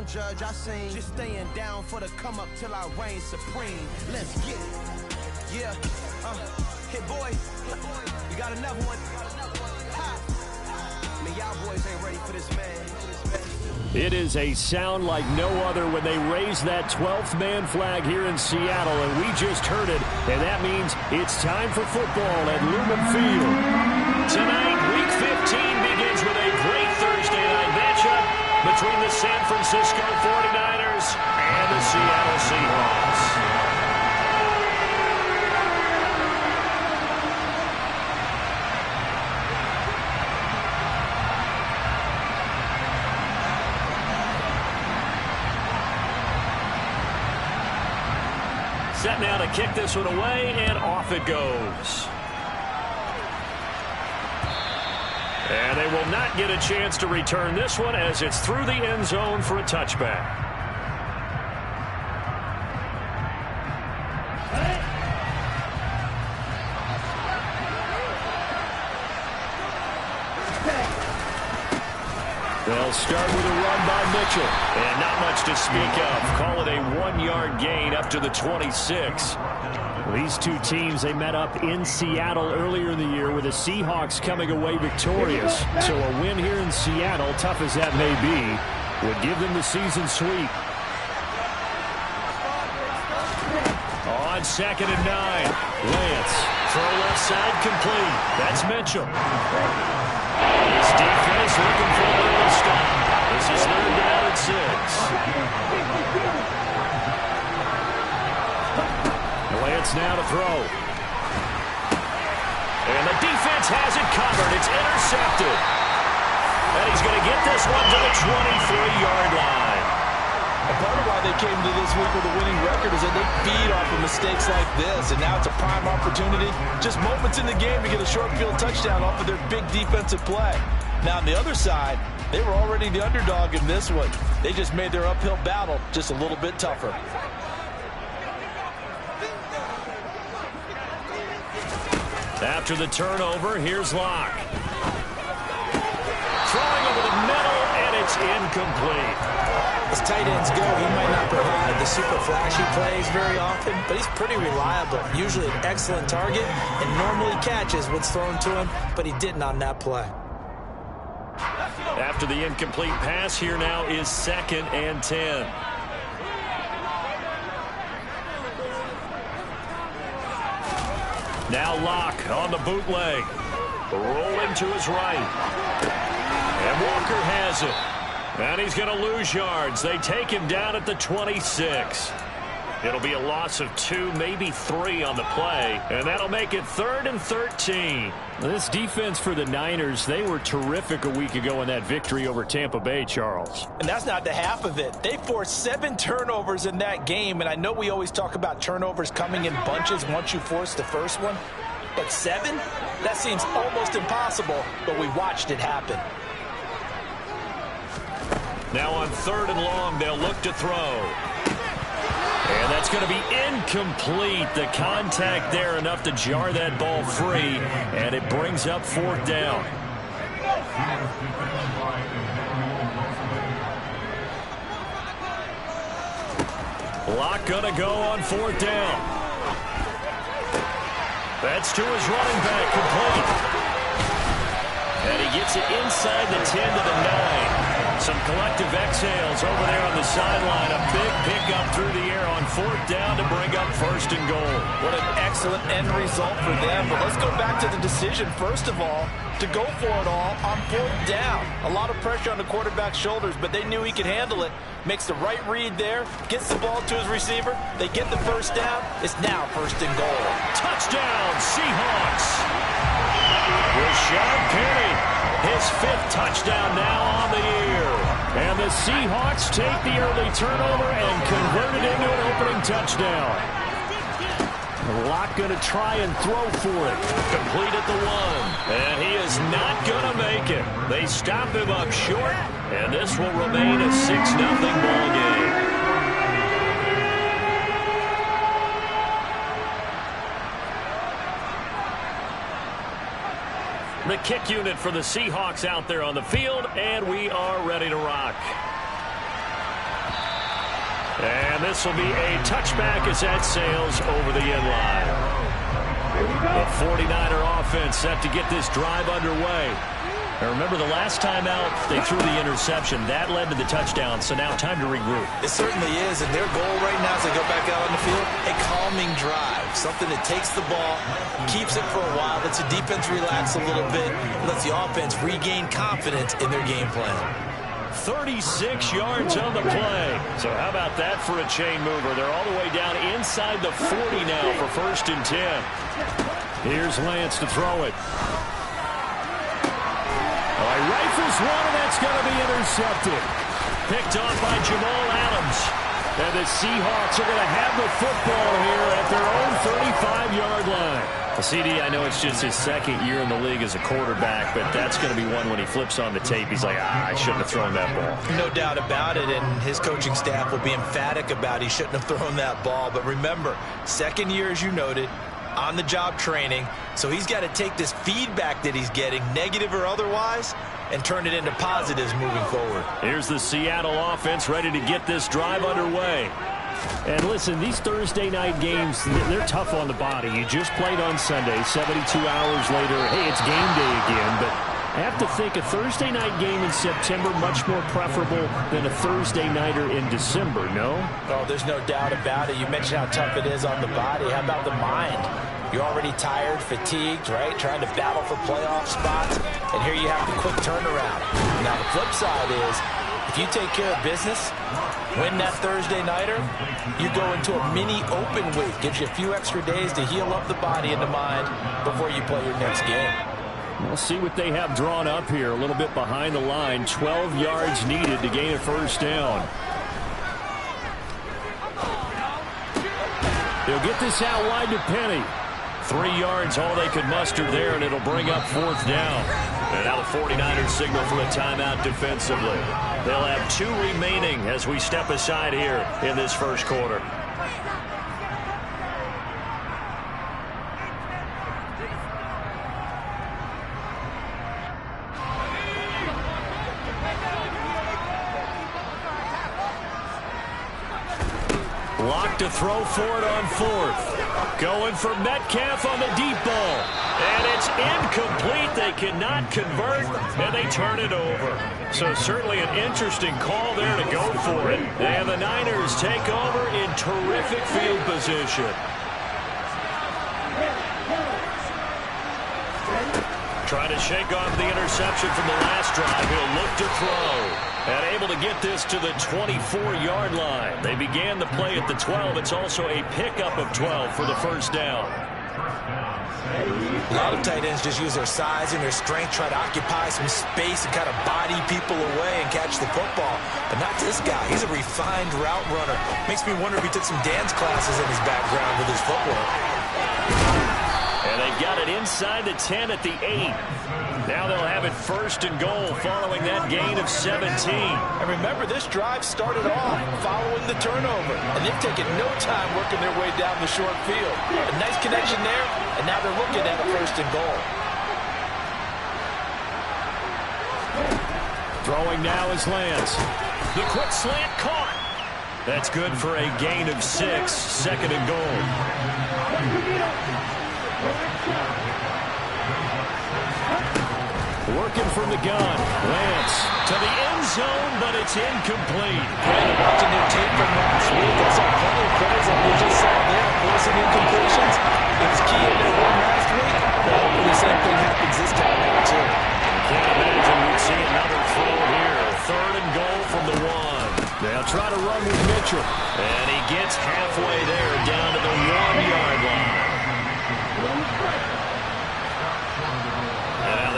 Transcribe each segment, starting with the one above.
don't judge, I sing. Just staying down for the come up till I reign supreme. Let's get it. Yeah, hit boy. We got another one. Ha. Man, y'all boys ain't ready for this, man. It is a sound like no other when they raise that 12th man flag here in Seattle, and we just heard it, and that means it's time for football at Lumen Field. Tonight, Week 15 begins with a great Thursday night matchup between the San Francisco 49ers and the Seattle Seahawks. Set now to kick this one away, and off it goes. And they will not get a chance to return this one as it's through the end zone for a touchback. They'll start with a run by Mitchell. And not much to speak of. Call it a 1-yard gain up to the 26. These two teams, they met up in Seattle earlier in the year with the Seahawks coming away victorious. So a win here in Seattle, tough as that may be, would give them the season sweep. On 2nd and 9. Lance, throw left side complete. That's Mitchell. This defense looking for a little stop. This is 3rd down and 6. Lance now to throw. And the defense has it covered. It's intercepted. And he's going to get this one to the 23-yard line. And part of why they came to this week with a winning record is that they feed off of mistakes like this. And now it's a prime opportunity. Just moments in the game to get a short field touchdown off of their big defensive play. Now on the other side, they were already the underdog in this one. They just made their uphill battle just a little bit tougher. After the turnover, here's Locke. Throwing over the middle, and it's incomplete. As tight ends go, he might not provide the super flashy plays very often, but he's pretty reliable. Usually an excellent target, and normally catches what's thrown to him, but he didn't on that play. After the incomplete pass, here now is 2nd and 10. Now Locke on the bootleg. Rolling to his right. And Walker has it. And he's going to lose yards. They take him down at the 26. It'll be a loss of 2, maybe 3 on the play. And that'll make it 3rd and 13. This defense for the Niners, they were terrific a week ago in that victory over Tampa Bay, Charles. And that's not the half of it. They forced 7 turnovers in that game. And I know we always talk about turnovers coming in bunches once you force the first one. But 7? That seems almost impossible. But we watched it happen. Now on 3rd and long, they'll look to throw. And that's going to be incomplete. The contact there enough to jar that ball free. And it brings up 4th down. Locke going to go on 4th down. That's to his running back, complete. And he gets it inside the 10 to the 9. Some collective exhales over there on the sideline. A big pickup through the air on 4th down to bring up 1st and goal. What an excellent end result for them. But let's go back to the decision, first of all, to go for it all on 4th down. A lot of pressure on the quarterback's shoulders, but they knew he could handle it. Makes the right read there, gets the ball to his receiver. They get the 1st down. It's now 1st and goal. Touchdown, Seahawks. Rashad Penny, his 5th touchdown now on the year. And the Seahawks take the early turnover and convert it into an opening touchdown. Locke going to try and throw for it. Complete at the 1. And he is not going to make it. They stop him up short, and this will remain a 6-0 ball game. The kick unit for the Seahawks out there on the field, and we are ready to rock. this will be a touchback as that sails over the end line. The 49er offense set to get this drive underway. Now remember, the last time out, they threw the interception. That led to the touchdown, so now time to regroup. It certainly is, and their goal right now as they go back out on the field, a calming drive. Something that takes the ball, keeps it for a while, lets the defense relax a little bit, lets the offense regain confidence in their game plan. 36 yards on the play. So how about that for a chain mover? They're all the way down inside the 40 now for 1st and 10. Here's Lance to throw it. He rifles one, and that's going to be intercepted. Picked off by Jamal Adams. And the Seahawks are going to have the football here at their own 35-yard line. CD, I know it's just his 2nd year in the league as a quarterback, but that's going to be one when he flips on the tape. He's like, I shouldn't have thrown that ball. No doubt about it, and his coaching staff will be emphatic about he shouldn't have thrown that ball. But remember, 2nd year, as you noted, on-the-job training, so he's got to take this feedback that he's getting, negative or otherwise, and turn it into positives moving forward. Here's the Seattle offense ready to get this drive underway. And listen, these Thursday night games, they're tough on the body. You just played on Sunday, 72 hours later, hey, it's game day again, but I have to think a Thursday night game in September much more preferable than a Thursday nighter in December, no? Oh, there's no doubt about it. You mentioned how tough it is on the body. How about the mind? You're already tired, fatigued, right? Trying to battle for playoff spots, and here you have the quick turnaround. Now, the flip side is, if you take care of business, win that Thursday nighter, you go into a mini open week. Gives you a few extra days to heal up the body and the mind before you play your next game. We'll see what they have drawn up here. A little bit behind the line. 12 yards needed to gain a 1st down. They'll get this out wide to Penny. 3 yards, all they could muster there, and it'll bring up 4th down. And now the 49ers signal for a timeout defensively. They'll have 2 remaining as we step aside here in this 1st quarter. Lock to throw for it on 4th. Going for Metcalf on the deep ball. And it's incomplete. They cannot convert, and they turn it over. So certainly an interesting call there to go for it. And the Niners take over in terrific field position. Trying to shake off the interception from the last drive. He'll look to throw. And able to get this to the 24-yard line. They began the play at the 12. It's also a pickup of 12 for the 1st down. A lot of tight ends just use their size and their strength, try to occupy some space and kind of body people away and catch the football. But not this guy. He's a refined route runner. Makes me wonder if he took some dance classes in his background with his footwork. And they've got it inside the 10 at the 8. Now they'll have it 1st and goal following that gain of 17. And remember, this drive started off following the turnover. And they've taken no time working their way down the short field. A nice connection there, and now they're looking at a 1st and goal. Throwing now is Lance. The quick slant caught. That's good for a gain of 6. 2nd and goal. Working from the gun. Lance to the end zone, but it's incomplete. Brandon, watching their tape from last week, I saw plenty of plays like we just saw there. Forcing incompletions. It was key in their win last week. Hopefully the same thing happens this time now, too. Can't imagine we'd see another throw here. 3rd and goal from the 1. They'll try to run with Mitchell. And he gets halfway there, down to the 1-yard line.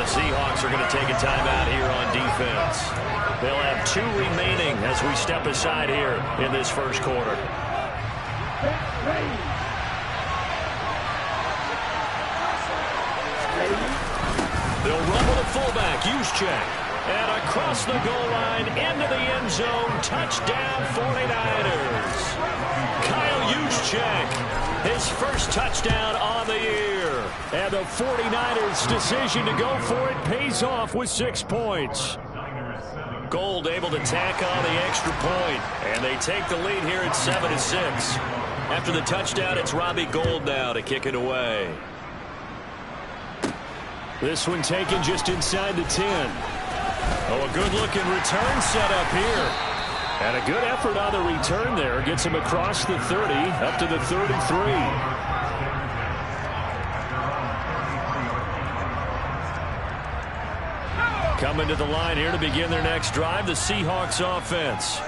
Seahawks are going to take a timeout here on defense. They'll have 2 remaining as we step aside here in this 1st quarter. They'll run with a fullback, Juszczyk. And across the goal line, into the end zone, touchdown 49ers. Kyle Juszczyk, his 1st touchdown on the year. And the 49ers' decision to go for it pays off with 6 points. Gold able to tack on the extra point, and they take the lead here at 7-6. After the touchdown, it's Robbie Gold now to kick it away. This one taken just inside the 10. Oh, a good-looking return set up here. And a good effort on the return there. Gets him across the 30, up to the 33. Coming to the line here to begin their next drive, the Seahawks offense.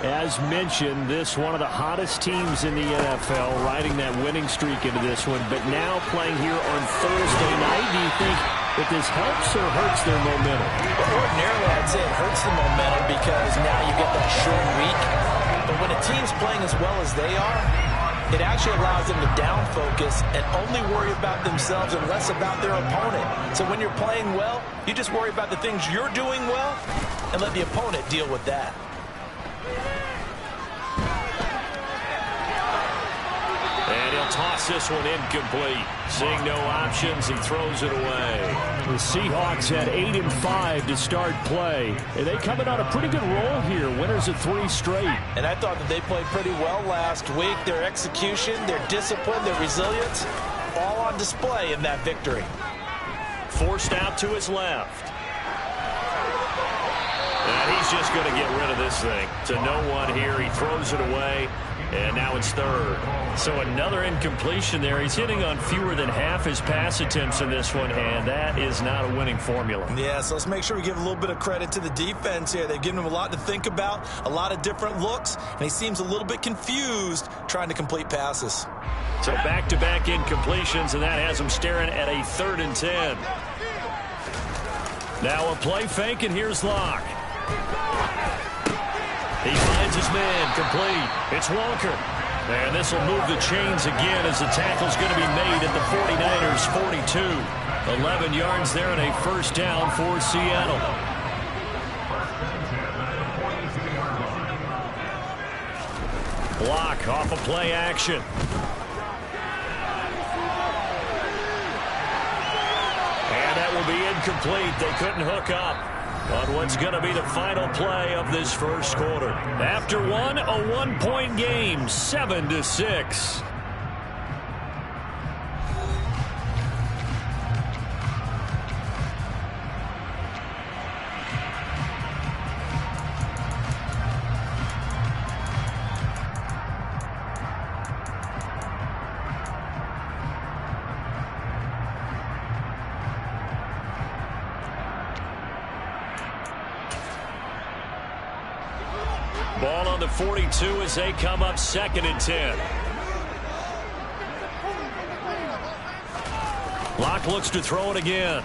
As mentioned, this one of the hottest teams in the NFL, riding that winning streak into this one, but now playing here on Thursday night. Do you think that this helps or hurts their momentum? Well, ordinarily, I'd say it hurts the momentum because now you get that short week. But when a team's playing as well as they are, it actually allows them to down focus and only worry about themselves and less about their opponent. So when you're playing well, you just worry about the things you're doing well and let the opponent deal with that. And he'll toss this one incomplete. Seeing no options, he throws it away. The Seahawks had 8-5 to start play. And they coming on a pretty good roll here. Winners of 3 straight. And I thought that they played pretty well last week. Their execution, their discipline, their resilience, all on display in that victory. Forced out to his left. And he's just going to get rid of this thing. To no one here. He throws it away. And now it's third. So another incompletion there. He's hitting on fewer than half his pass attempts in this one, and that is not a winning formula. Yeah, so let's make sure we give a little bit of credit to the defense here. They've given him a lot to think about, a lot of different looks, and he seems a little bit confused trying to complete passes. So back-to-back incompletions, and that has him staring at a 3rd and 10. Now a play fake, and here's Locke. He finds his man, complete. It's Walker. And this will move the chains again as the tackle's going to be made at the 49ers' 42. 11 yards there and a first down for Seattle. Block off of play action. And that will be incomplete. They couldn't hook up on what's going to be the final play of this first quarter. After one, a 1-point game, 7-6. Ball on the 42 as they come up 2nd and 10. Locke looks to throw it again.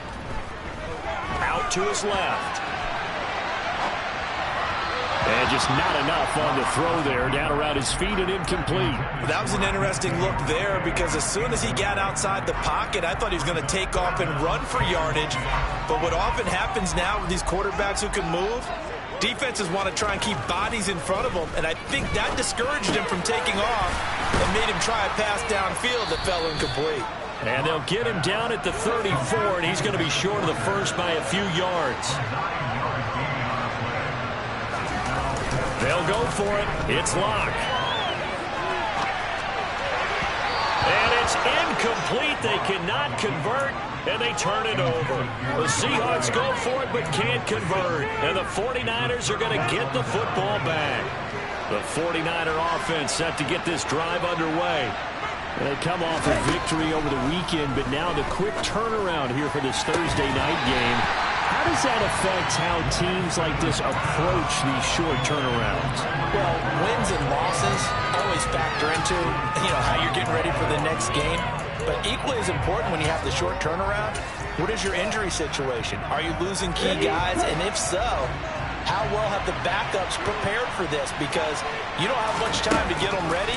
Out to his left. And just not enough on the throw there. Down around his feet and incomplete. That was an interesting look there because as soon as he got outside the pocket, I thought he was going to take off and run for yardage. But what often happens now with these quarterbacks who can move, defenses want to try and keep bodies in front of him, and I think that discouraged him from taking off and made him try a pass downfield that fell incomplete. And they'll get him down at the 34, and he's going to be short of the first by a few yards. They'll go for it. It's Locke. And it's incomplete. They cannot convert, and they turn it over. The Seahawks go for it but can't convert, and the 49ers are going to get the football back. The 49er offense set to get this drive underway. They come off a victory over the weekend, but now the quick turnaround here for this Thursday night game. How does that affect how teams like this approach these short turnarounds? Well, wins and losses always factor into, how you're getting ready for the next game. But equally as important when you have the short turnaround, what is your injury situation? Are you losing key guys? And if so, how well have the backups prepared for this? Because you don't have much time to get them ready.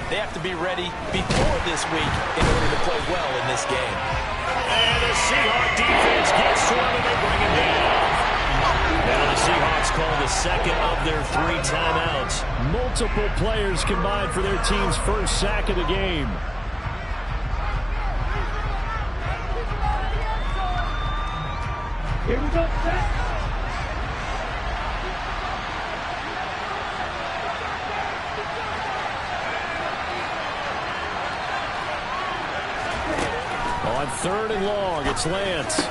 They have to be ready before this week in order to play well in this game. And the Seahawk defense gets to him and they bring him down. Now the Seahawks call the second of their 3 timeouts. Multiple players combined for their team's first sack of the game. Here we go. 3rd and long. It's Lance.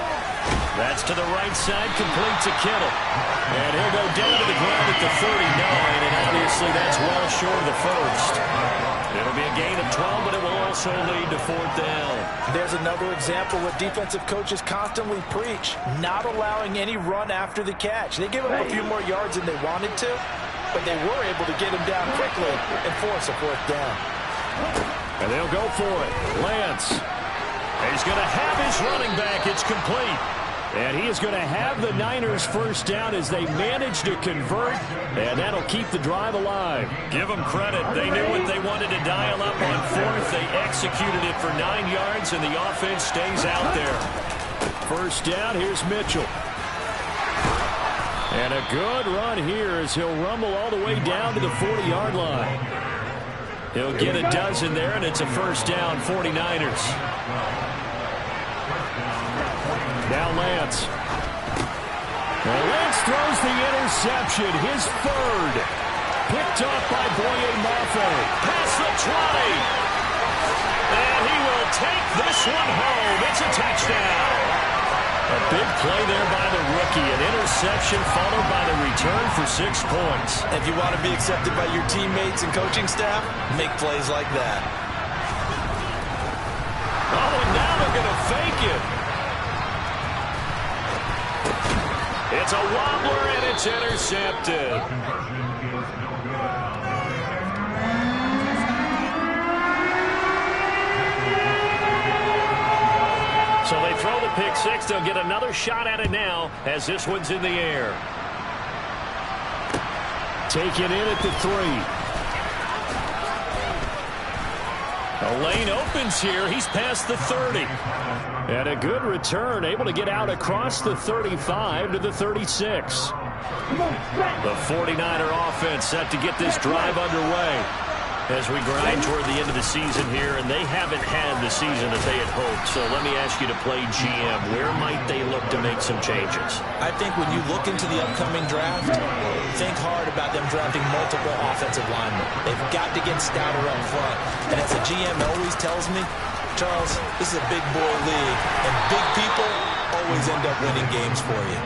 That's to the right side, complete to Kittle. And he'll go down to the ground at the 39, and obviously that's well short of the first. It'll be a gain of 12, but it will also lead to 4th down. There's another example what defensive coaches constantly preach, not allowing any run after the catch. They give him a few more yards than they wanted to, but they were able to get him down quickly and force a 4th down. And they'll go for it. Lance. He's going to have his running back. It's complete. And he is going to have the Niners first down as they manage to convert, and that'll keep the drive alive. Give them credit. They knew what they wanted to dial up on 4th. They executed it for 9 yards, and the offense stays out there. First down, here's Mitchell. And a good run here as he'll rumble all the way down to the 40-yard line. He'll get a dozen there, and it's a first down, 49ers. Now Lance. Well, Lance throws the interception, his 3rd. Picked off by Boye Mafe. Past the 20. And he will take this one home. It's a touchdown. A big play there by the rookie. An interception followed by the return for 6 points. If you want to be accepted by your teammates and coaching staff, make plays like that. Oh, and now they're going to fake it. It's a wobbler, and it's intercepted. So they throw the pick 6. They'll get another shot at it now as this one's in the air. Taken in at the 3. The lane opens here. He's past the 30. And a good return, able to get out across the 35 to the 36. The 49er offense set to get this drive underway as we grind toward the end of the season here, and they haven't had the season that they had hoped. So let me ask you to play GM. Where might they look to make some changes? I think when you look into the upcoming draft, think hard about them drafting multiple offensive linemen. They've got to get stouter up front. And as a GM always tells me, Charles, this is a big boy league, and big people always end up winning games for you.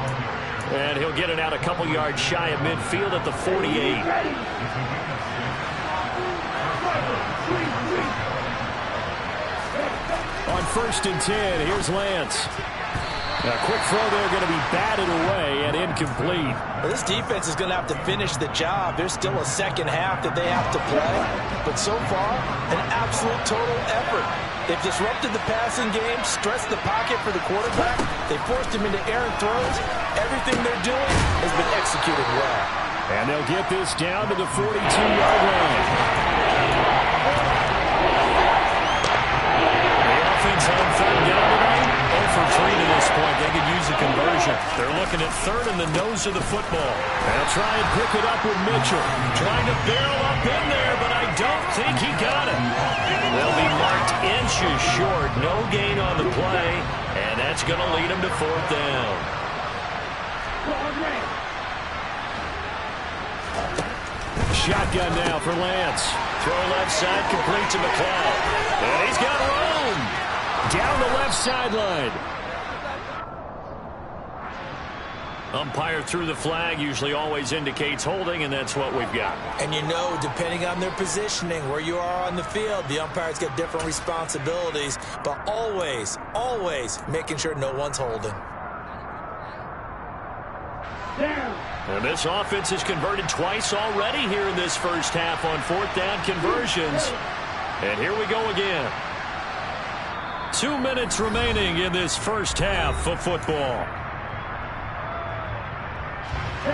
And he'll get it out a couple yards shy of midfield at the 48. On 1st and 10, here's Lance. A quick throw there, going to be batted away and incomplete. Well, this defense is going to have to finish the job. There's still a second half that they have to play. But so far, an absolute total effort. They've disrupted the passing game, stressed the pocket for the quarterback. They forced him into errant throws. Everything they're doing has been executed well. And they'll get this down to the 42-yard line. The offense on 3rd down tonight, 0 for 3 to this point. They could use a conversion. They're looking at 3rd in the nose of the football. They'll try and pick it up with Mitchell. Trying to barrel up in there, but I don't think he got it. They'll be marked inches short. No gain on the play, and that's going to lead them to 4th down. Shotgun now for Lance. Throw left side, complete to McLeod. And he's got room. Down the left sideline. Umpire threw the flag, usually always indicates holding, and that's what we've got. And you know, depending on their positioning, where you are on the field, the umpires get different responsibilities, but always, always making sure no one's holding. And this offense has converted twice already here in this first half on 4th down conversions. And here we go again. 2 minutes remaining in this first half of football.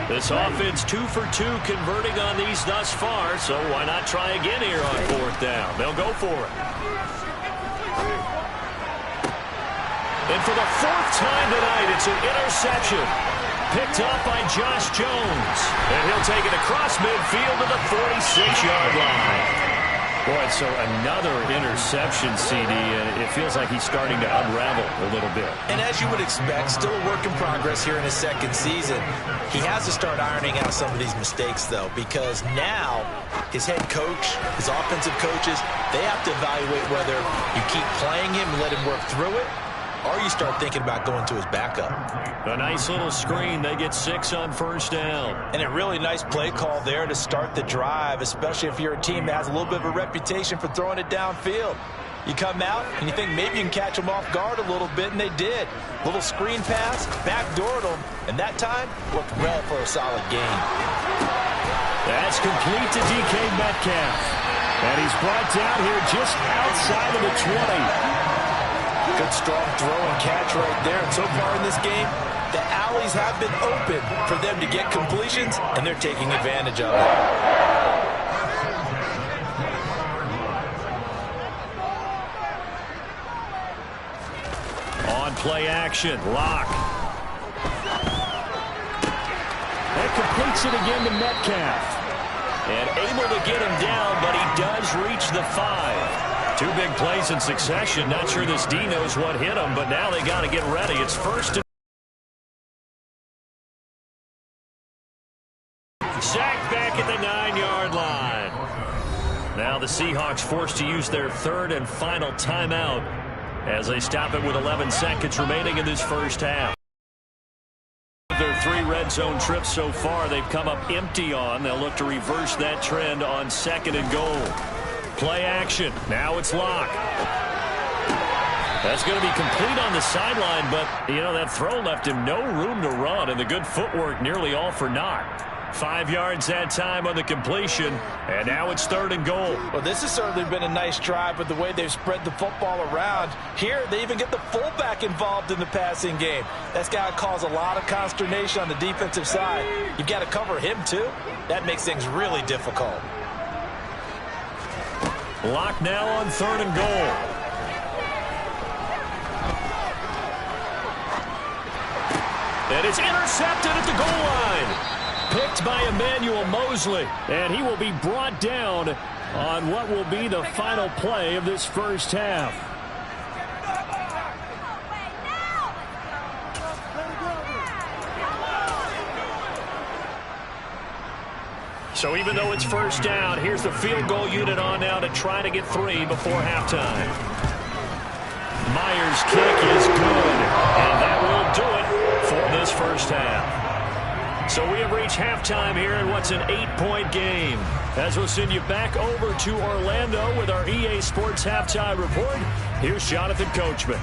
This offense 2 for 2 converting on these thus far, so why not try again here on 4th down? They'll go for it. And for the 4th time tonight, it's an interception. Picked up by Josh Jones. And he'll take it across midfield to the 46-yard line. Boy, so another interception, CD, and it feels like he's starting to unravel a little bit. And as you would expect, still a work in progress here in his second season. He has to start ironing out some of these mistakes, though, because now his head coach, his offensive coaches, they have to evaluate whether you keep playing him and let him work through it, or you start thinking about going to his backup. A nice little screen. They get 6 on first down. And a really nice play call there to start the drive, especially if you're a team that has a little bit of a reputation for throwing it downfield. You come out and you think maybe you can catch them off guard a little bit, and they did. Little screen pass, backdoored them, and that time worked well for a solid gain. That's complete to DK Metcalf. And he's brought down here just outside of the 20. Good strong throw and catch right there. And so far in this game, the alleys have been open for them to get completions, and they're taking advantage of it. On play action, Locke. That completes it again to Metcalf. And able to get him down, but he does reach the 5. 2 big plays in succession. Not sure this D knows what hit him, but now they got to get ready. It's first and sacked back at the 9-yard line. Now the Seahawks forced to use their 3rd and final timeout as they stop it with 11 seconds remaining in this first half. Their 3 red zone trips so far, they've come up empty on. They'll look to reverse that trend on 2nd and goal. Play action. Now it's Locke. That's going to be complete on the sideline, but, you know, that throw left him no room to run, and the good footwork nearly all for naught. 5 yards that time on the completion, and now it's 3rd and goal. Well, this has certainly been a nice drive with the way they've spread the football around. Here, they even get the fullback involved in the passing game. That's got to cause a lot of consternation on the defensive side. You've got to cover him, too. That makes things really difficult. Locke now on 3rd and goal. And it's intercepted at the goal line. Picked by Emmanuel Mosley, and he will be brought down on what will be the final play of this first half. So even though it's first down, here's the field goal unit on now to try to get 3 before halftime. Myers' kick is good, and that will do it for this first half. So we have reached halftime here in what's an 8-point game. As we'll send you back over to Orlando with our EA Sports Halftime Report, here's Jonathan Coachman.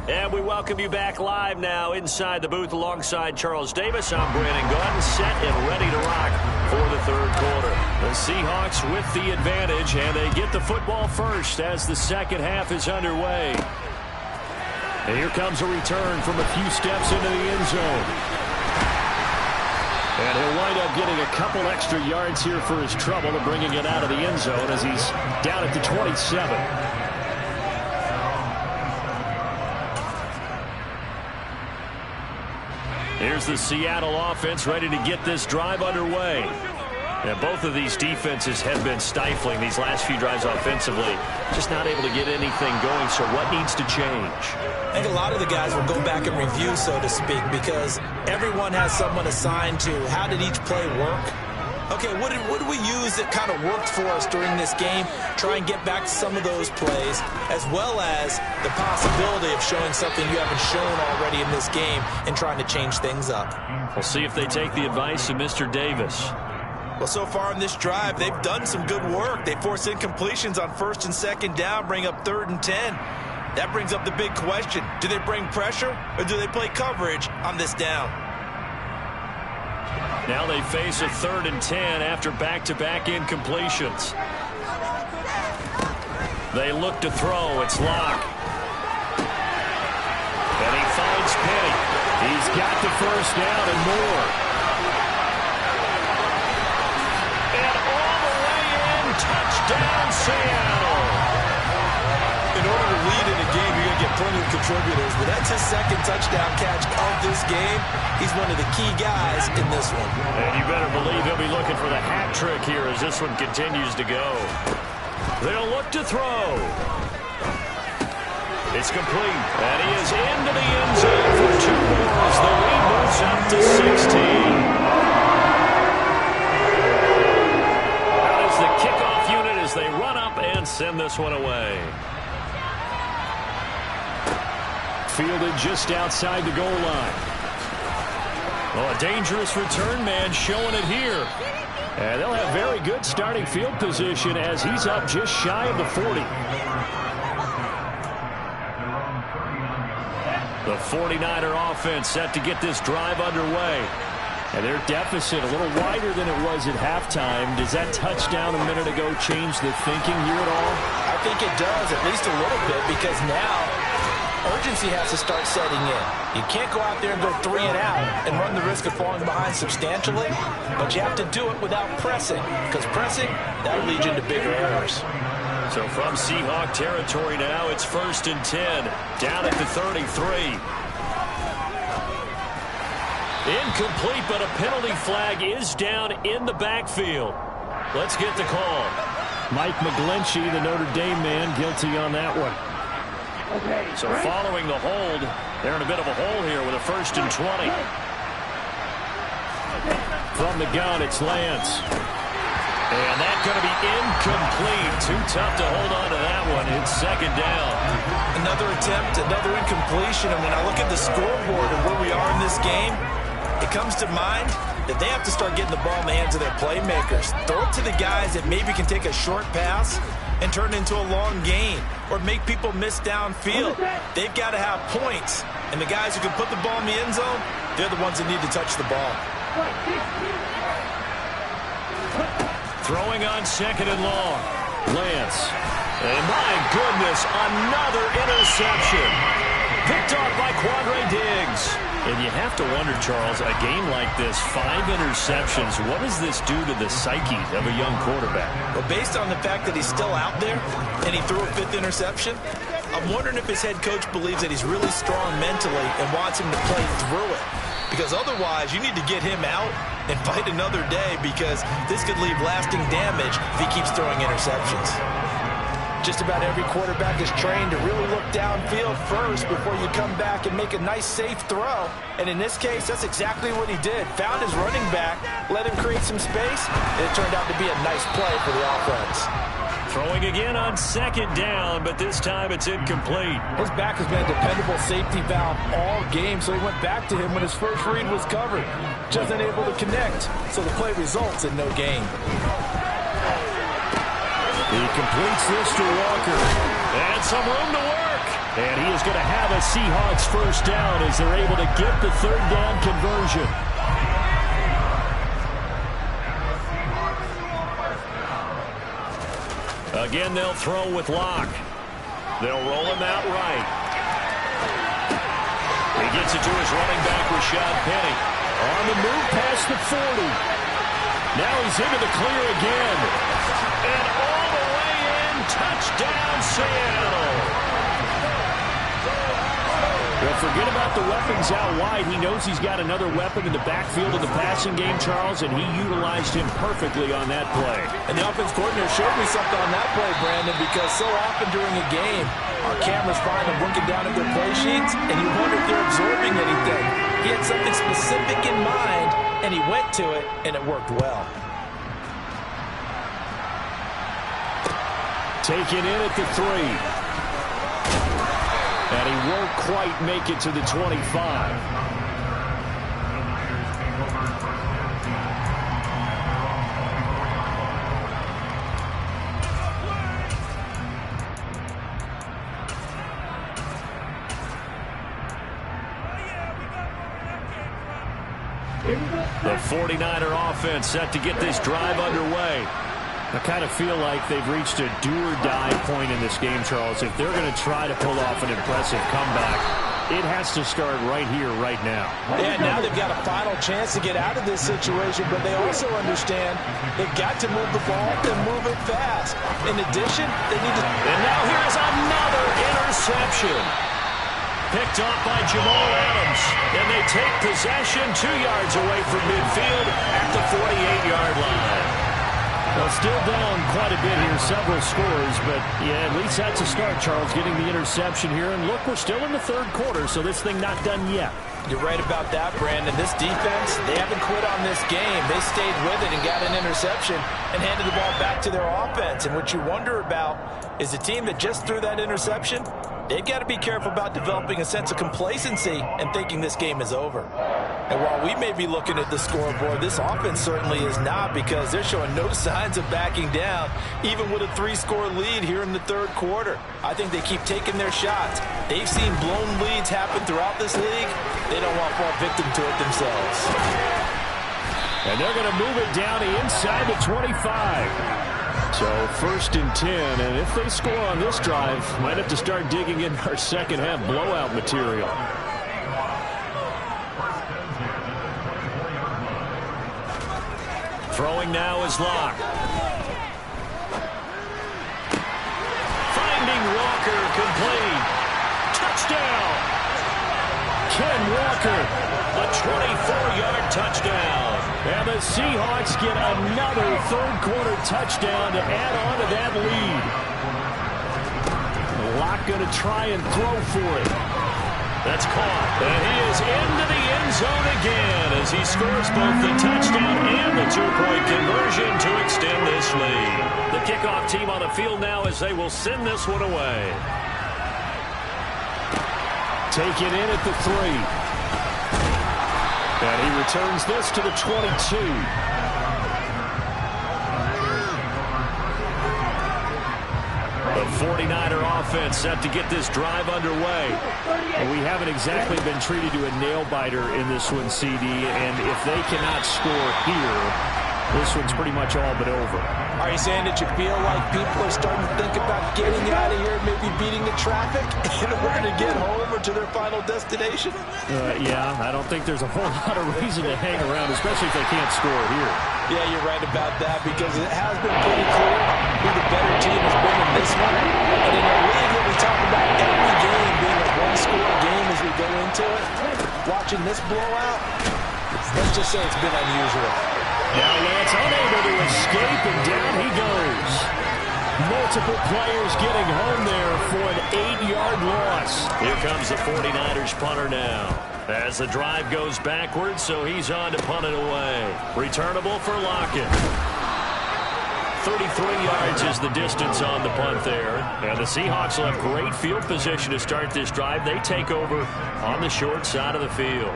And we welcome you back live now inside the booth alongside Charles Davis. I'm Brandon Gunn, set and ready to rock for the 3rd quarter. The Seahawks with the advantage, and they get the football first as the second half is underway. And here comes a return from a few steps into the end zone. And he'll wind up getting a couple extra yards here for his trouble and bringing it out of the end zone as he's down at the 27. Here's the Seattle offense ready to get this drive underway. And both of these defenses have been stifling these last few drives offensively. Just not able to get anything going, so what needs to change? I think a lot of the guys will go back and review, so to speak, because everyone has someone assigned to how did each play work. Okay, what did we use that kind of worked for us during this game? Try and get back to some of those plays, as well as the possibility of showing something you haven't shown already in this game and trying to change things up. We'll see if they take the advice of Mr. Davis. Well, so far in this drive, they've done some good work. They force incompletions on 1st and 2nd down, bring up 3rd and 10. That brings up the big question. Do they bring pressure, or do they play coverage on this down? Now they face a 3rd and 10 after back-to-back incompletions. They look to throw. It's Locke. And he finds Penny. He's got the first down and more. And all the way in, touchdown Seattle. In order to lead in a game, you're going to get plenty of contributors, but that's his 2nd touchdown catch of this game. He's one of the key guys in this one. And you better believe he'll be looking for the hat trick here as this one continues to go. They'll look to throw. It's complete, and he is into the end zone for 2 more as the lead moves up to 16. this one away. Fielded just outside the goal line. Oh, a dangerous return man showing it here. And they'll have very good starting field position as he's up just shy of the 40. The 49er offense set to get this drive underway. And their deficit a little wider than it was at halftime. Does that touchdown a minute ago change the thinking here at all? I think it does, at least a little bit, because now urgency has to start setting in. You can't go out there and go 3 and out and run the risk of falling behind substantially, but you have to do it without pressing, because pressing, that'll lead you into bigger errors. So from Seahawk territory now, it's 1st and 10, down at the 33. Incomplete, but a penalty flag is down in the backfield. Let's get the call. Mike McGlinchey, the Notre Dame man, guilty on that one. So following the hold, they're in a bit of a hole here with a 1st and 20. From the gun, it's Lance. And that's going to be incomplete. Too tough to hold on to that one. It's 2nd down. Another attempt, another incompletion. And when I look at the scoreboard and where we are in this game, it comes to mind that they have to start getting the ball in the hands of their playmakers. Throw it to the guys that maybe can take a short pass and turn it into a long gain or make people miss downfield. They've got to have points. And the guys who can put the ball in the end zone, they're the ones that need to touch the ball. Throwing on 2nd and long. Lance. And my goodness, another interception. Picked off by Quandre Diggs. And you have to wonder, Charles, a game like this, 5 interceptions, what does this do to the psyche of a young quarterback? Well, based on the fact that he's still out there and he threw a 5th interception, I'm wondering if his head coach believes that he's really strong mentally and wants him to play through it. Because otherwise, you need to get him out and fight another day, because this could leave lasting damage if he keeps throwing interceptions. Just about every quarterback is trained to really look downfield first before you come back and make a nice, safe throw. And in this case, that's exactly what he did. Found his running back, let him create some space, and it turned out to be a nice play for the offense. Throwing again on 2nd down, but this time it's incomplete. His back has been a dependable safety valve all game, so he went back to him when his first read was covered. Just unable to connect, so the play results in no gain. He completes this to Walker. And some room to work. And he is going to have a Seahawks 1st down as they're able to get the 3rd down conversion. Again, they'll throw with Locke. They'll roll him out right. He gets it to his running back, Rashad Penny. On the move past the 40. Now he's into the clear again. And all the way in, touchdown Seattle. Well, forget about the weapons out wide. He knows he's got another weapon in the backfield of the passing game, Charles, and he utilized him perfectly on that play. And the offense coordinator showed me something on that play, Brandon, because so often during a game, our cameras find them looking down at their play sheets, and you wonder if they're absorbing anything. He had something specific in mind, and he went to it, and it worked well. Taken in at the 3. And he won't quite make it to the 25. The 49er offense set to get this drive underway. I kind of feel like they've reached a do-or-die point in this game, Charles. If they're going to try to pull off an impressive comeback, it has to start right here, right now. Yeah, now they've got a final chance to get out of this situation, but they also understand they've got to move the ball and move it fast. In addition, they need to... And now here's another interception. Picked off by Jamal Adams. And they take possession 2 yards away from midfield at the 48-yard line. Well, still down quite a bit here, several scores, but yeah, at least that's a start, Charles, getting the interception here. And look, we're still in the 3rd quarter, so this thing not done yet. You're right about that, Brandon. This defense, they haven't quit on this game. They stayed with it and got an interception and handed the ball back to their offense. And what you wonder about is a team that just threw that interception, they've got to be careful about developing a sense of complacency and thinking this game is over. And while we may be looking at the scoreboard, this offense certainly is not, because they're showing no signs of backing down, even with a 3-score lead here in the third quarter. I think they keep taking their shots. They've seen blown leads happen throughout this league. They don't want to fall victim to it themselves. And they're going to move it down inside the 25. So 1st and 10, and if they score on this drive, might have to start digging in our second half blowout material. Throwing now is Locke. Finding Walker, complete. Touchdown. Ken Walker, a 24-yard touchdown. And the Seahawks get another third-quarter touchdown to add on to that lead. Locke going to try and throw for it. That's caught. And he is into the end zone again as he scores both the touchdown and the 2-point conversion to extend this lead. The kickoff team on the field now as they will send this one away. Taken in at the 3. And he returns this to the 22. The 49er offense set to get this drive underway. And we haven't exactly been treated to a nail-biter in this one, CD. And if they cannot score here, this one's pretty much all but over. Are you saying that you feel like people are starting to think about getting out of here, maybe beating the traffic in order to get home or to their final destination? Yeah, I don't think there's a whole lot of reason to hang around, especially if they can't score here. Yeah, you're right about that, because it has been pretty clear who the better team has been in this one. And in a league where we talk about every game being a one-score game as we go into it, watching this blowout, let's just say it's been unusual. Now Lance unable to escape, and down he goes. Multiple players getting home there for an 8-yard loss. Here comes the 49ers punter now. As the drive goes backwards, so he's on to punt it away. Returnable for Lockett. 33 yards is the distance on the punt there. And the Seahawks will have great field position to start this drive. They take over on the short side of the field.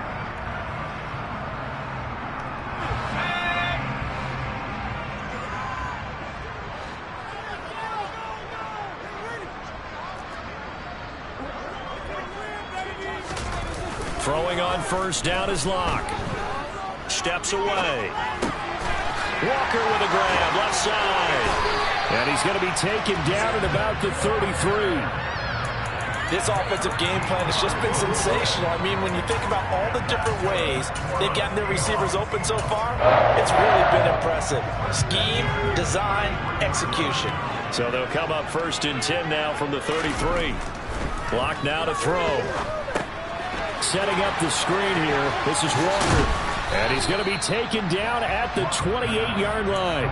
Throwing on first down is Locke. Steps away. Walker with a grab, left side. And he's going to be taken down at about the 33. This offensive game plan has just been sensational. I mean, when you think about all the different ways they've gotten their receivers open so far, it's really been impressive. Scheme, design, execution. So they'll come up 1st and 10 now from the 33. Locke now to throw. Setting up the screen here. This is Walker. And he's going to be taken down at the 28-yard line.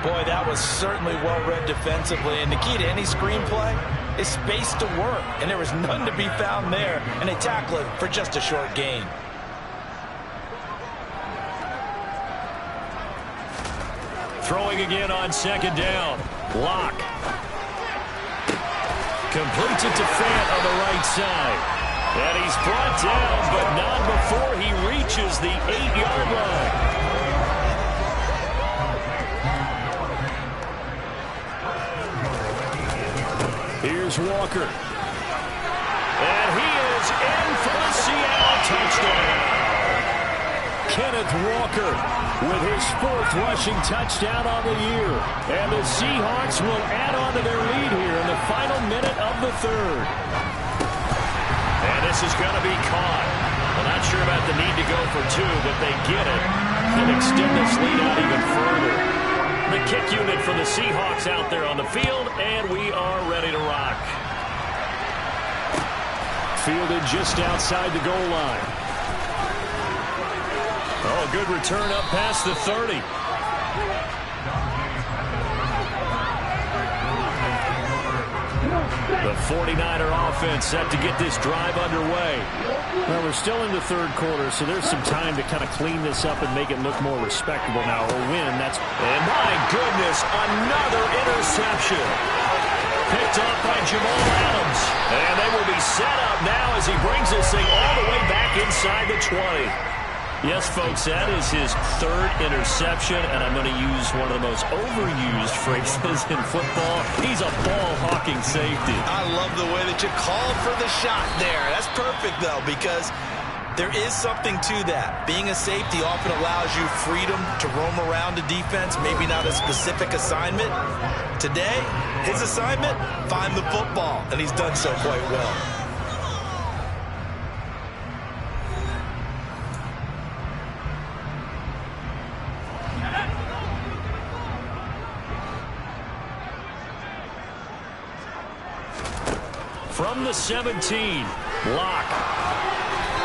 Boy, that was certainly well-read defensively. And the key to any screenplay is space to work. And there was none to be found there. And they tackle it for just a short gain. Throwing again on 2nd down. Locke. Completes it to Fant on the right side. And he's brought down, but not before he reaches the 8-yard line. Here's Walker. And he is in for the Seattle touchdown. Kenneth Walker with his 4th rushing touchdown on the year. And the Seahawks will add on to their lead here in the final minute of the 3rd. And this is going to be caught. I'm not sure about the need to go for 2, but they get it and extend this lead out even further. The kick unit for the Seahawks out there on the field, and we are ready to rock. Fielded just outside the goal line. Oh, good return up past the 30. The 49er offense set to get this drive underway. Well, we're still in the third quarter, so there's some time to kind of clean this up and make it look more respectable now, or win. And my goodness, another interception. Picked up by Jamal Adams. And they will be set up now as he brings this thing all the way back inside the 20. Yes, folks, that is his third interception, and I'm going to use one of the most overused phrases in football. He's a ball-hawking safety. I love the way that you called for the shot there. That's perfect, though, because there is something to that. Being a safety often allows you freedom to roam around the defense, maybe not a specific assignment. Today, his assignment, find the football, and he's done so quite well. From the 17, Locke.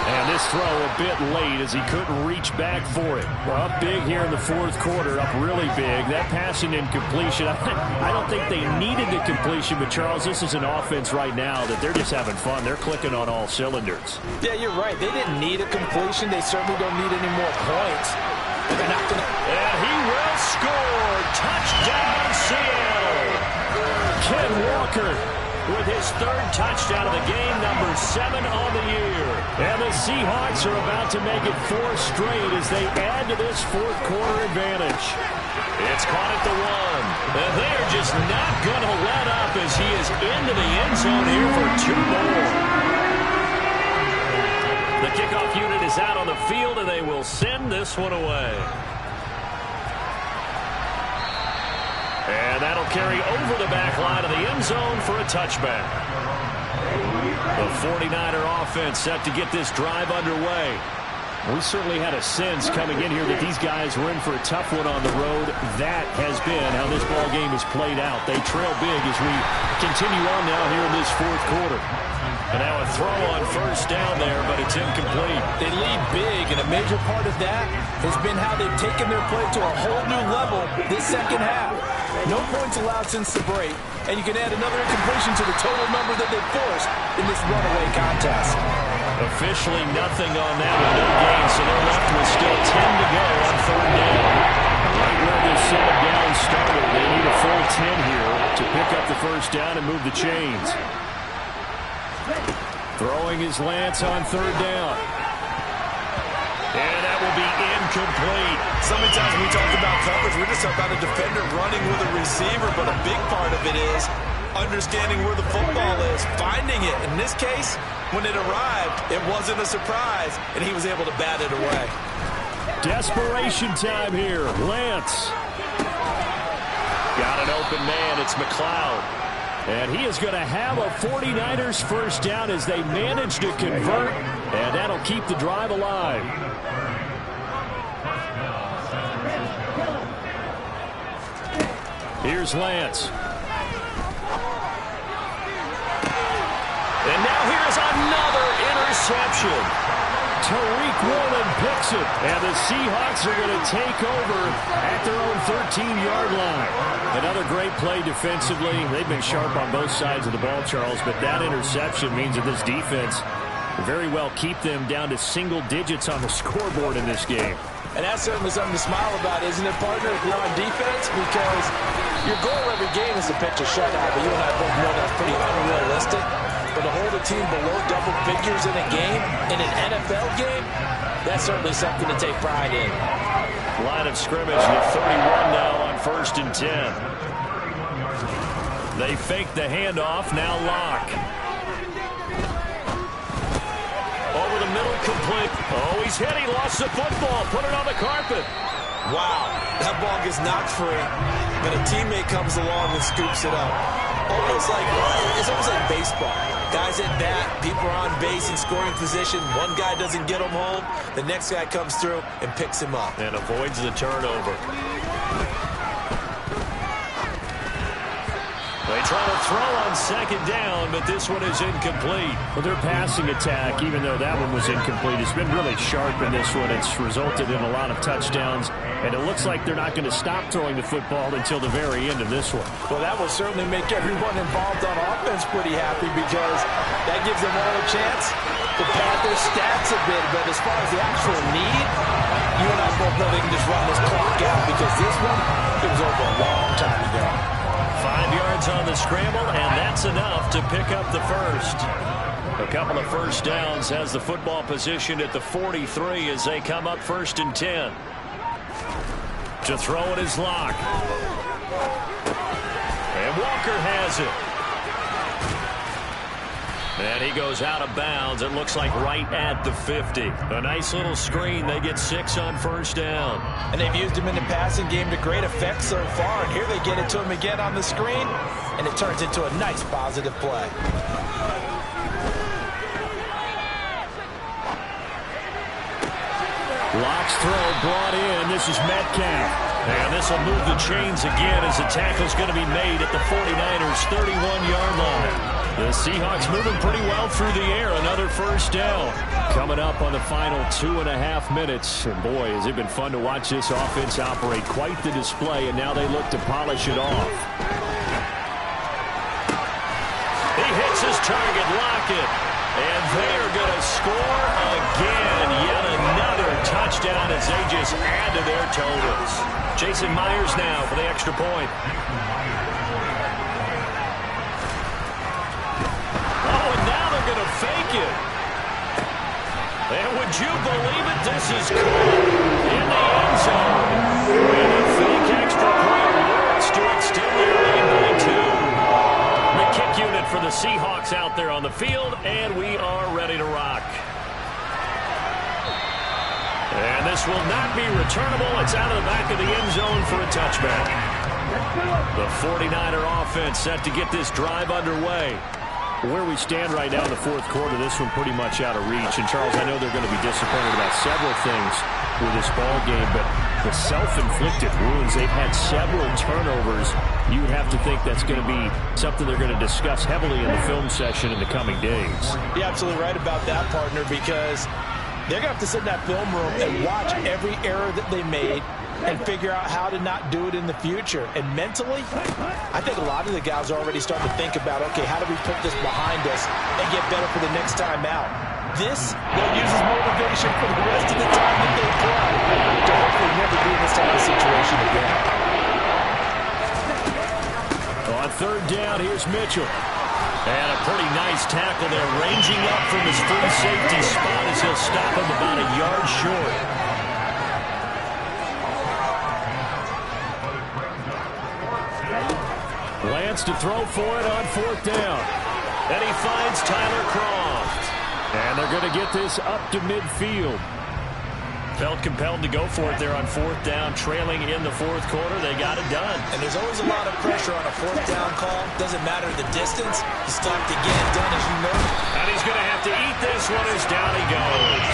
And this throw a bit late as he couldn't reach back for it. We're up big here in the fourth quarter, up really big. That passing incompletion, I don't think they needed the completion, but Charles, this is an offense right now that they're just having fun. They're clicking on all cylinders. Yeah, you're right. They didn't need a completion. They certainly don't need any more points. But they're not going to... And he will score. Touchdown, Seattle. Ken Walker with his third touchdown of the game, number 7 on the year. And the Seahawks are about to make it 4 straight as they add to this fourth quarter advantage. It's caught at the 1. And they're just not going to let up as he is into the end zone here for 2 more. The kickoff unit is out on the field, and they will send this one away. And that'll carry over the back line of the end zone for a touchback. The 49er offense set to get this drive underway. We certainly had a sense coming in here that these guys were in for a tough one on the road. That has been how this ball game has played out. They trail big as we continue on now here in this fourth quarter. And now a throw on first down there, but it's incomplete. They lead big, and a major part of that has been how they've taken their play to a whole new level this second half. No points allowed since the break, and you can add another incompletion to the total number that they've forced in this runaway contest. Officially nothing on that with no gain, so they're left with still 10 to go on third down. Right where this second down started, they need a full 10 here to pick up the first down and move the chains. Throwing is Lance on third down. And that will be incomplete. So many times when we talk about coverage, we're just talking about a defender running with a receiver, but a big part of it is understanding where the football is, finding it. In this case, when it arrived, it wasn't a surprise, and he was able to bat it away. Desperation time here. Lance. Got an open man. It's McLeod. And he is going to have a 49ers first down as they manage to convert, and that'll keep the drive alive. Here's Lance. And now here's another interception. Tariq Woolen picks it, and the Seahawks are going to take over at their own 13-yard line. Another great play defensively. They've been sharp on both sides of the ball, Charles, but that interception means that this defense will very well keep them down to single digits on the scoreboard in this game. And that's certainly something to smile about, isn't it, partner, if you're on defense? Because your goal every game is to pitch a shutout, but you and I both know that's pretty unrealistic. But to hold a team below double figures in a game, in an NFL game, that's certainly something to take pride in. Line of scrimmage at 31 now on 1st and 10. They fake the handoff, now Locke. Over the middle, complete. Oh, he's hit, he lost the football, put it on the carpet. Wow, that ball gets knocked free, but a teammate comes along and scoops it up. It's almost like baseball. Guys at bat, people are on base in scoring position. One guy doesn't get him home. The next guy comes through and picks him up. And avoids the turnover. They trying to throw on second down, but this one is incomplete. Well, their passing attack, even though that one was incomplete, has been really sharp in this one. It's resulted in a lot of touchdowns, and it looks like they're not going to stop throwing the football until the very end of this one. Well, that will certainly make everyone involved on offense pretty happy because that gives them all a chance to pad their stats a bit. But as far as the actual need, you and I both know they can just run this clock out because this one, it was over a long time ago. 5 yards on the scramble, and that's enough to pick up the first. A couple of first downs has the football positioned at the 43 as they come up 1st and 10. To throw it is Locke. And Walker has it. And he goes out of bounds. It looks like right at the 50. A nice little screen. They get 6 on 1st down. And they've used him in the passing game to great effect so far. And here they get it to him again on the screen. And it turns into a nice positive play. Locke's throw brought in. This is Metcalf. And this will move the chains again as the tackle's going to be made at the 49ers' 31-yard line. The Seahawks moving pretty well through the air. Another 1st down. Coming up on the final 2.5 minutes. And boy, has it been fun to watch this offense operate. Quite the display, and now they look to polish it off. He hits his target, Lockett. And they're going to score again. Yet another touchdown as they just add to their totals. Jason Myers now for the extra point. Oh, and now they're going to fake it. And would you believe it? This is caught in the end zone. And the fake extra point works to extend their lead by 2. The kick unit for the Seahawks out there on the field, and we are ready to rock. And this will not be returnable. It's out of the back of the end zone for a touchback. The 49er offense set to get this drive underway. Where we stand right now in the 4th quarter, this one pretty much out of reach. And, Charles, I know they're going to be disappointed about several things with this ball game, but the self-inflicted wounds, they've had several turnovers. You would have to think that's going to be something they're going to discuss heavily in the film session in the coming days. You're absolutely right about that, partner, because they're going to have to sit in that film room and watch every error that they made and figure out how to not do it in the future. And mentally, I think a lot of the guys are already starting to think about, okay, how do we put this behind us and get better for the next time out? This will use as motivation for the rest of the time that they play to hopefully never be in this type of situation again. On 3rd down, here's Mitchell. And a pretty nice tackle there, ranging up from his free safety spot as he'll stop him about a yard short. Lance to throw for it on 4th down. And he finds Tyler Croft. And they're going to get this up to midfield. Felt compelled to go for it there on 4th down, trailing in the 4th quarter. They got it done. And there's always a lot of pressure on a 4th down call. Doesn't matter the distance. He's time to get it done, as you know. And he's going to have to eat this one as down he goes.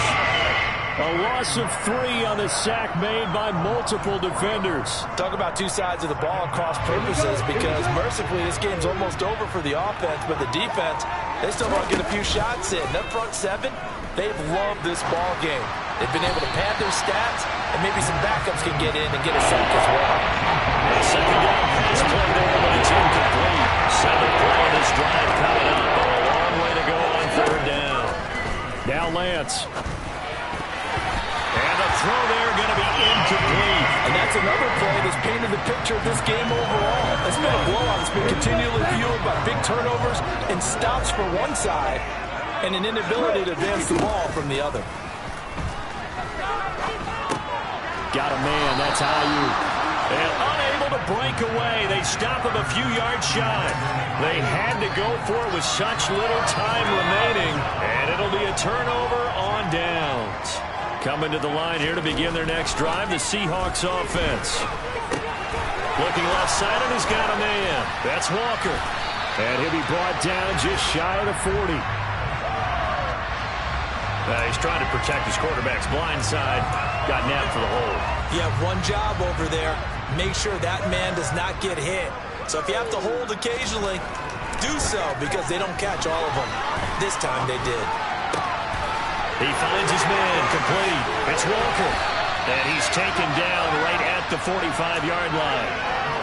A loss of 3 on the sack made by multiple defenders. Talk about 2 sides of the ball at cross purposes, because mercifully this game's almost over for the offense, but the defense, they still want to get a few shots in. That front 7, they've loved this ball game. They've been able to pad their stats, and maybe some backups can get in and get a sack as well. Second down pass play there, but it's incomplete. 7th play of this drive coming up, but a long way to go on 3rd down. Now Lance. And the throw there going to be incomplete. And that's another play that's painted the picture of this game overall. It's been a blowout. It's been continually fueled by big turnovers and stops for one side and an inability to advance the ball from the other. Got a man. That's Ayuk. And unable to break away. They stop him a few yards shy. They had to go for it with such little time remaining. And it'll be a turnover on downs. Coming to the line here to begin their next drive, the Seahawks offense. Looking left side, and he's got a man. That's Walker. And he'll be brought down just shy of the 40. He's trying to protect his quarterback's blind side. Got napped for the hold. You have one job over there. Make sure that man does not get hit. So if you have to hold occasionally, do so, because they don't catch all of them. This time they did. He finds his man, complete. It's Walker. And he's taken down right at the 45-yard line.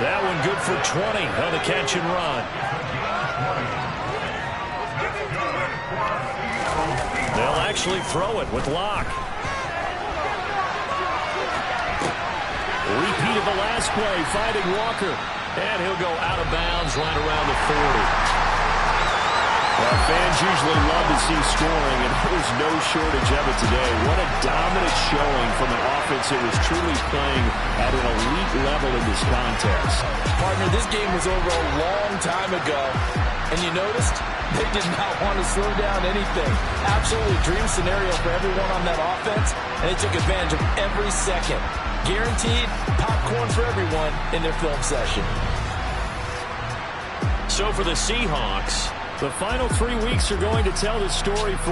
That one good for 20 on the catch and run. They'll actually throw it with Locke. Repeat of the last play, finding Walker. And he'll go out of bounds right around the 40. Well, fans usually love to see scoring, and there's no shortage of it today. What a dominant showing from an offense that was truly playing at an elite level in this contest. Partner, this game was over a long time ago, and you noticed they did not want to slow down anything. Absolutely dream scenario for everyone on that offense, and they took advantage of every second. Guaranteed popcorn for everyone in their film session. So for the Seahawks, the final 3 weeks are going to tell the story for